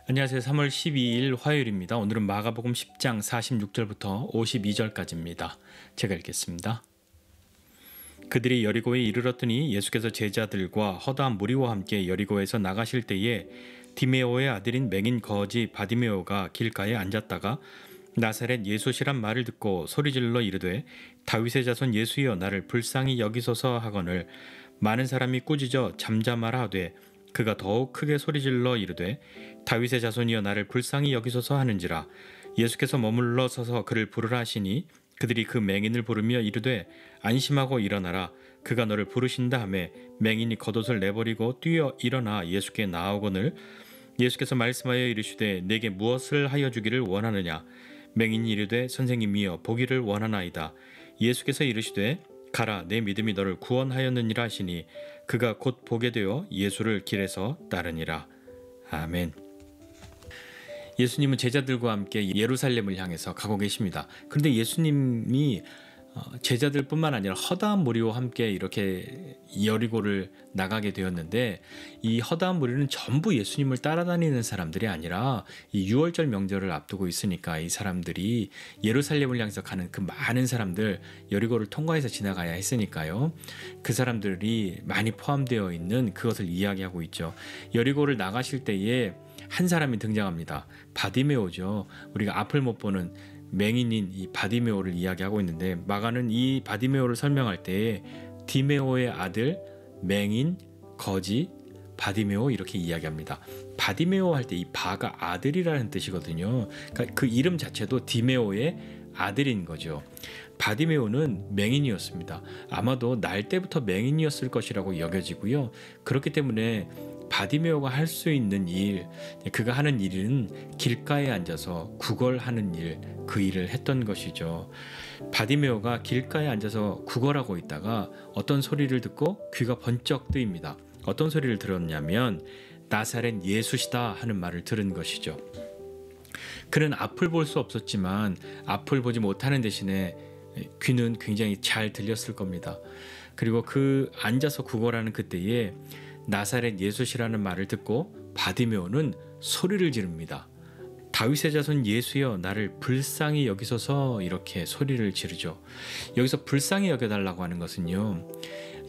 안녕하세요. 3월 12일 화요일입니다. 오늘은 마가복음 10장 46절부터 52절까지입니다. 제가 읽겠습니다. 그들이 여리고에 이르렀더니 예수께서 제자들과 허다한 무리와 함께 여리고에서 나가실 때에 디메오의 아들인 맹인 거지 바디메오가 길가에 앉았다가 나사렛 예수시란 말을 듣고 소리질러 이르되 다윗의 자손 예수여 나를 불쌍히 여기소서 하거늘 많은 사람이 꾸짖어 잠잠하라 하되 그가 더욱 크게 소리질러 이르되 다윗의 자손이여 나를 불쌍히 여기소서 하는지라. 예수께서 머물러 서서 그를 부르라 하시니 그들이 그 맹인을 부르며 이르되 안심하고 일어나라 그가 너를 부르신다 하매 맹인이 겉옷을 내버리고 뛰어 일어나 예수께 나아오거늘 예수께서 말씀하여 이르시되 내게 무엇을 하여 주기를 원하느냐. 맹인이 이르되 선생님이여 보기를 원하나이다. 예수께서 이르시되 가라 내 믿음이 너를 구원하였느니라 하시니 그가 곧 보게 되어 예수를 길에서 따르니라. 아멘. 예수님은 제자들과 함께 예루살렘을 향해서 가고 계십니다. 그런데 예수님이 제자들뿐만 아니라 허다한 무리와 함께 이렇게 여리고를 나가게 되었는데 이 허다한 무리는 전부 예수님을 따라다니는 사람들이 아니라 이 유월절 명절을 앞두고 있으니까 이 사람들이 예루살렘을 향해서 가는 그 많은 사람들 여리고를 통과해서 지나가야 했으니까요. 그 사람들이 많이 포함되어 있는 그것을 이야기하고 있죠. 여리고를 나가실 때에 한 사람이 등장합니다. 바디메오죠. 우리가 앞을 못 보는 맹인인 이 바디메오를 이야기하고 있는데 마가는 이 바디메오를 설명할 때 디메오의 아들, 맹인, 거지, 바디메오 이렇게 이야기합니다. 바디메오 할 때 이 바가 아들이라는 뜻이거든요. 그러니까 그 이름 자체도 디메오의 아들인 거죠. 바디메오는 맹인이었습니다. 아마도 날 때부터 맹인이었을 것이라고 여겨지고요. 그렇기 때문에 바디메오가 할 수 있는 일, 그가 하는 일은 길가에 앉아서 구걸하는 일, 그 일을 했던 것이죠. 바디메오가 길가에 앉아서 구걸하고 있다가 어떤 소리를 듣고 귀가 번쩍 뜨입니다. 어떤 소리를 들었냐면 나사렛 예수시다 하는 말을 들은 것이죠. 그는 앞을 볼 수 없었지만 앞을 보지 못하는 대신에 귀는 굉장히 잘 들렸을 겁니다. 그리고 그 앉아서 구걸하는 그때에 나사렛 예수시라는 말을 듣고 바디메오는 소리를 지릅니다. 다윗의 자손 예수여 나를 불쌍히 여기소서 이렇게 소리를 지르죠. 여기서 불쌍히 여겨달라고 하는 것은요.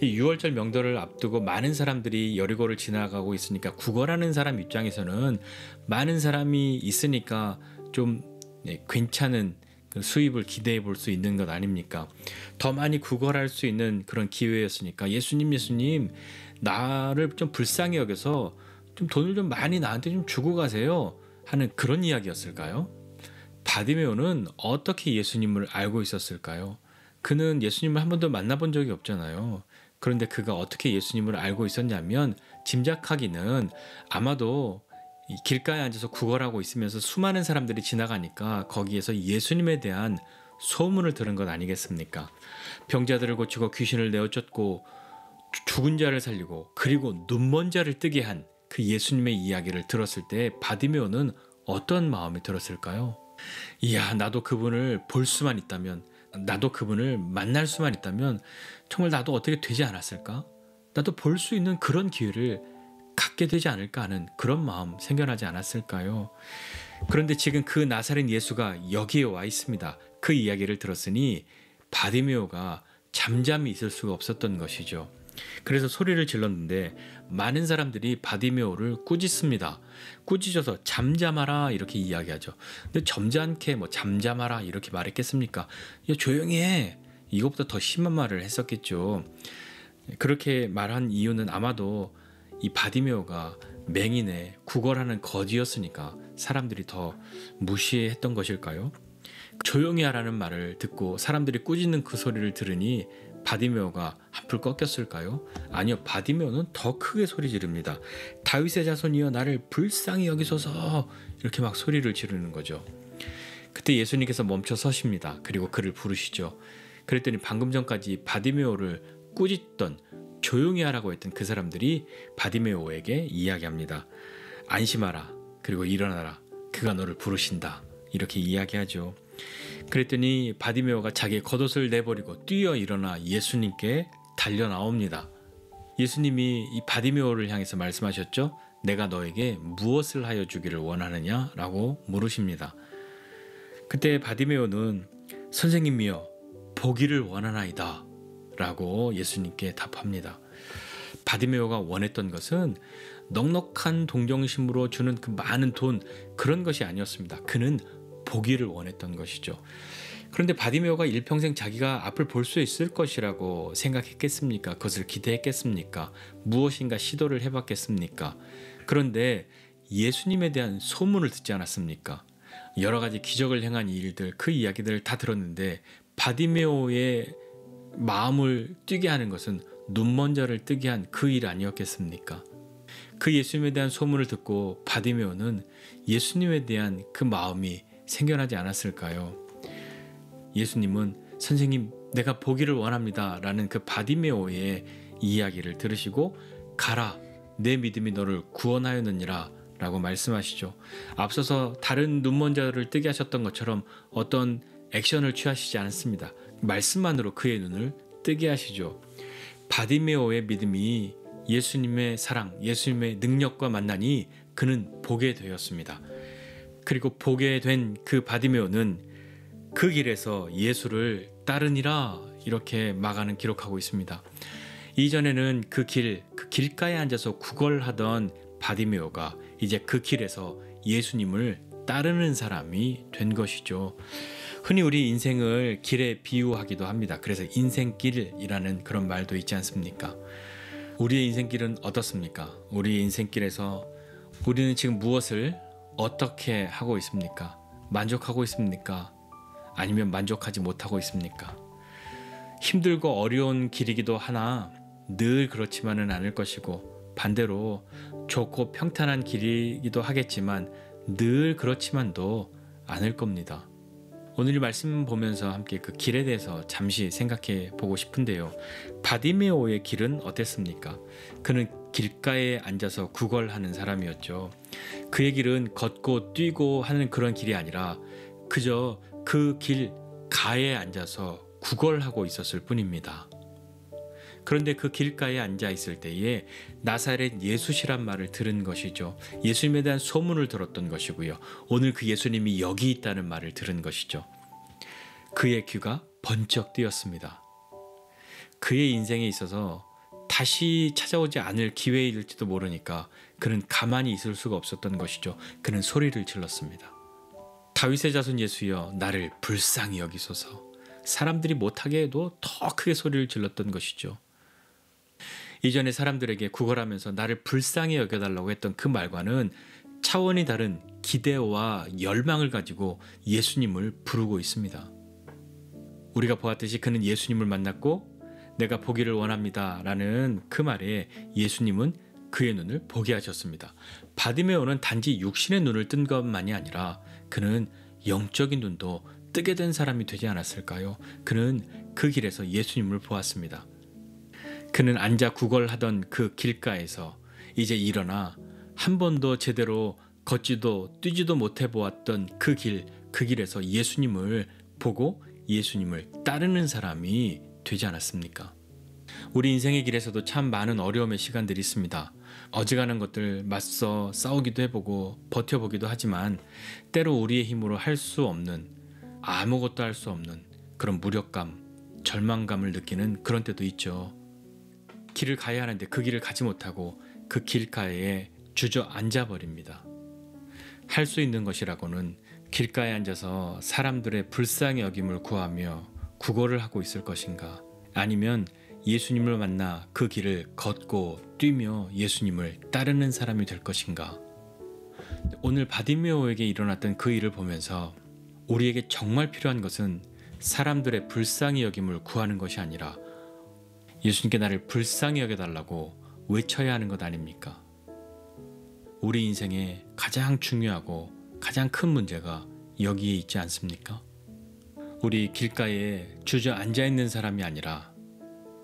이 6월절 명절을 앞두고 많은 사람들이 여리고를 지나가고 있으니까 구걸하는 사람 입장에서는 많은 사람이 있으니까 좀 괜찮은 수입을 기대해 볼 수 있는 것 아닙니까? 더 많이 구걸할 수 있는 그런 기회였으니까 예수님 나를 좀 불쌍히 여겨서 좀 돈을 좀 많이 나한테 좀 주고 가세요 하는 그런 이야기였을까요? 바디메오는 어떻게 예수님을 알고 있었을까요? 그는 예수님을 한 번도 만나본 적이 없잖아요. 그런데 그가 어떻게 예수님을 알고 있었냐면 짐작하기는 아마도 이 길가에 앉아서 구걸하고 있으면서 수많은 사람들이 지나가니까 거기에서 예수님에 대한 소문을 들은 것 아니겠습니까? 병자들을 고치고 귀신을 내어 쫓고 죽은 자를 살리고 그리고 눈먼 자를 뜨게 한 그 예수님의 이야기를 들었을 때 바디메오는 어떤 마음이 들었을까요? 이야, 나도 그분을 볼 수만 있다면, 나도 그분을 만날 수만 있다면 정말 나도 어떻게 되지 않았을까? 나도 볼 수 있는 그런 기회를 갖게 되지 않을까 하는 그런 마음 생겨나지 않았을까요? 그런데 지금 그 나사렛 예수가 여기에 와 있습니다. 그 이야기를 들었으니 바디메오가 잠잠히 있을 수가 없었던 것이죠. 그래서 소리를 질렀는데 많은 사람들이 바디메오를 꾸짖습니다. 꾸짖어서 잠잠하라 이렇게 이야기하죠. 근데 점잖게 잠잠하라 이렇게 말했겠습니까? 야, 조용히 해. 이것보다 더 심한 말을 했었겠죠. 그렇게 말한 이유는 아마도 이 바디메오가 맹인의 구걸하는 거지였으니까 사람들이 더 무시했던 것일까요? 조용히 하라는 말을 듣고 사람들이 꾸짖는 그 소리를 들으니 바디메오가 한풀 꺾였을까요? 아니요, 바디메오는 더 크게 소리 지릅니다. 다윗의 자손이여 나를 불쌍히 여기소서 이렇게 막 소리를 지르는 거죠. 그때 예수님께서 멈춰 서십니다. 그리고 그를 부르시죠. 그랬더니 방금 전까지 바디메오를 꾸짖던 조용히 하라고 했던 그 사람들이 바디메오에게 이야기합니다. 안심하라. 그리고 일어나라. 그가 너를 부르신다. 이렇게 이야기하죠. 그랬더니 바디메오가 자기의 겉옷을 내버리고 뛰어 일어나 예수님께 달려 나옵니다. 예수님이 이 바디메오를 향해서 말씀하셨죠. 내가 너에게 무엇을 하여 주기를 원하느냐? 라고 물으십니다. 그때 바디메오는 선생님이여 보기를 원하나이다 라고 예수님께 답합니다. 바디메오가 원했던 것은 넉넉한 동정심으로 주는 그 많은 돈, 그런 것이 아니었습니다. 그는 보기를 원했던 것이죠. 그런데 바디메오가 일평생 자기가 앞을 볼 수 있을 것이라고 생각했겠습니까? 그것을 기대했겠습니까? 무엇인가 시도를 해봤겠습니까? 그런데 예수님에 대한 소문을 듣지 않았습니까? 여러 가지 기적을 행한 일들, 그 이야기들을 다 들었는데 바디메오의 마음을 뛰게 하는 것은 눈먼저를 뜨게 한 그 일 아니었겠습니까? 그 예수님에 대한 소문을 듣고 바디메오는 예수님에 대한 그 마음이 생겨나지 않았을까요? 예수님은 선생님 내가 보기를 원합니다 라는 그 바디메오의 이야기를 들으시고 가라 내 믿음이 너를 구원하였느니라 라고 말씀하시죠. 앞서서 다른 눈먼저를 뜨게 하셨던 것처럼 어떤 액션을 취하시지 않습니다. 말씀만으로 그의 눈을 뜨게 하시죠. 바디메오의 믿음이 예수님의 사랑, 예수님의 능력과 만나니 그는 보게 되었습니다. 그리고 보게 된 그 바디메오는 그 길에서 예수를 따르니라 이렇게 마가는 기록하고 있습니다. 이전에는 그 길가에 앉아서 구걸하던 바디메오가 이제 그 길에서 예수님을 따르는 사람이 된 것이죠. 흔히 우리 인생을 길에 비유하기도 합니다. 그래서 인생길이라는 그런 말도 있지 않습니까? 우리의 인생길은 어떻습니까? 우리의 인생길에서 우리는 지금 무엇을 어떻게 하고 있습니까? 만족하고 있습니까? 아니면 만족하지 못하고 있습니까? 힘들고 어려운 길이기도 하나 늘 그렇지만은 않을 것이고 반대로 좋고 평탄한 길이기도 하겠지만 늘 그렇지만도 않을 겁니다. 오늘 이 말씀 보면서 함께 그 길에 대해서 잠시 생각해 보고 싶은데요. 바디메오의 길은 어땠습니까? 그는 길가에 앉아서 구걸하는 사람이었죠. 그의 길은 걷고 뛰고 하는 그런 길이 아니라 그저 그 길 가에 앉아서 구걸하고 있었을 뿐입니다. 그런데 그 길가에 앉아 있을 때에 나사렛 예수시란 말을 들은 것이죠. 예수님에 대한 소문을 들었던 것이고요. 오늘 그 예수님이 여기 있다는 말을 들은 것이죠. 그의 귀가 번쩍 뜨였습니다. 그의 인생에 있어서 다시 찾아오지 않을 기회일지도 모르니까 그는 가만히 있을 수가 없었던 것이죠. 그는 소리를 질렀습니다. 다윗의 자손 예수여 나를 불쌍히 여기소서. 사람들이 못하게 해도 더 크게 소리를 질렀던 것이죠. 이전에 사람들에게 구걸하면서 나를 불쌍히 여겨달라고 했던 그 말과는 차원이 다른 기대와 열망을 가지고 예수님을 부르고 있습니다. 우리가 보았듯이 그는 예수님을 만났고 내가 보기를 원합니다 라는 그 말에 예수님은 그의 눈을 보게 하셨습니다. 바디메오는 단지 육신의 눈을 뜬 것만이 아니라 그는 영적인 눈도 뜨게 된 사람이 되지 않았을까요? 그는 그 길에서 예수님을 보았습니다. 그는 앉아 구걸하던 그 길가에서 이제 일어나 한 번도 제대로 걷지도 뛰지도 못해 보았던 그 길에서 예수님을 보고 예수님을 따르는 사람이 되지 않았습니까? 우리 인생의 길에서도 참 많은 어려움의 시간들이 있습니다. 어지간한 것들 맞서 싸우기도 해보고 버텨보기도 하지만 때로 우리의 힘으로 할 수 없는, 아무것도 할 수 없는 그런 무력감, 절망감을 느끼는 그런 때도 있죠. 길을 가야 하는데 그 길을 가지 못하고 그 길가에 주저앉아 버립니다. 할 수 있는 것이라고는 길가에 앉아서 사람들의 불쌍히 여김을 구하며 구걸을 하고 있을 것인가? 아니면 예수님을 만나 그 길을 걷고 뛰며 예수님을 따르는 사람이 될 것인가? 오늘 바디메오에게 일어났던 그 일을 보면서 우리에게 정말 필요한 것은 사람들의 불쌍히 여김을 구하는 것이 아니라 예수님께 나를 불쌍히 여겨달라고 외쳐야 하는 것 아닙니까? 우리 인생에 가장 중요하고 가장 큰 문제가 여기에 있지 않습니까? 우리 길가에 주저앉아 있는 사람이 아니라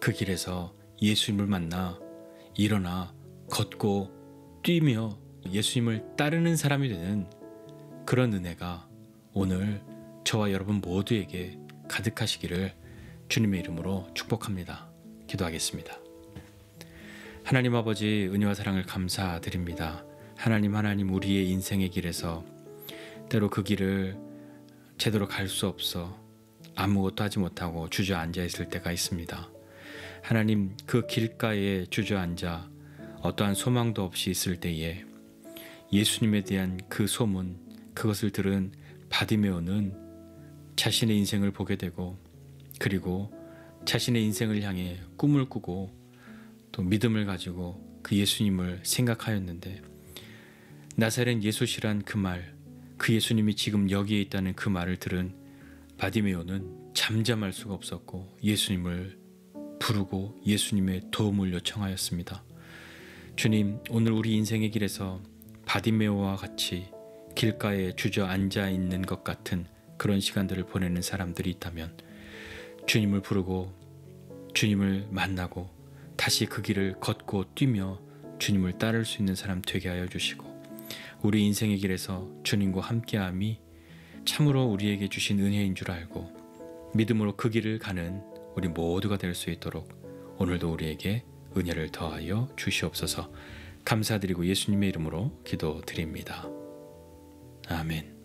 그 길에서 예수님을 만나 일어나 걷고 뛰며 예수님을 따르는 사람이 되는 그런 은혜가 오늘 저와 여러분 모두에게 가득하시기를 주님의 이름으로 축복합니다. 기도하겠습니다. 하나님 아버지 은혜와 사랑을 감사드립니다. 하나님 우리의 인생의 길에서 때로 그 길을 제대로 갈 수 없어 아무것도 하지 못하고 주저앉아 있을 때가 있습니다. 하나님, 그 길가에 주저앉아 어떠한 소망도 없이 있을 때에 예수님에 대한 그 소문, 그것을 들은 바디메오는 자신의 인생을 보게 되고, 그리고 자신의 인생을 향해 꿈을 꾸고 또 믿음을 가지고 그 예수님을 생각하였는데, 나사렛 예수시란 그 말, 그 예수님이 지금 여기에 있다는 그 말을 들은 바디메오는 잠잠할 수가 없었고 예수님을 부르고 예수님의 도움을 요청하였습니다. 주님, 오늘 우리 인생의 길에서 바디메오와 같이 길가에 주저앉아 있는 것 같은 그런 시간들을 보내는 사람들이 있다면 주님을 부르고 주님을 만나고 다시 그 길을 걷고 뛰며 주님을 따를 수 있는 사람 되게 하여 주시고, 우리 인생의 길에서 주님과 함께함이 참으로 우리에게 주신 은혜인 줄 알고 믿음으로 그 길을 가는 우리 모두가 될 수 있도록 오늘도 우리에게 은혜를 더하여 주시옵소서. 감사드리고 예수님의 이름으로 기도드립니다. 아멘.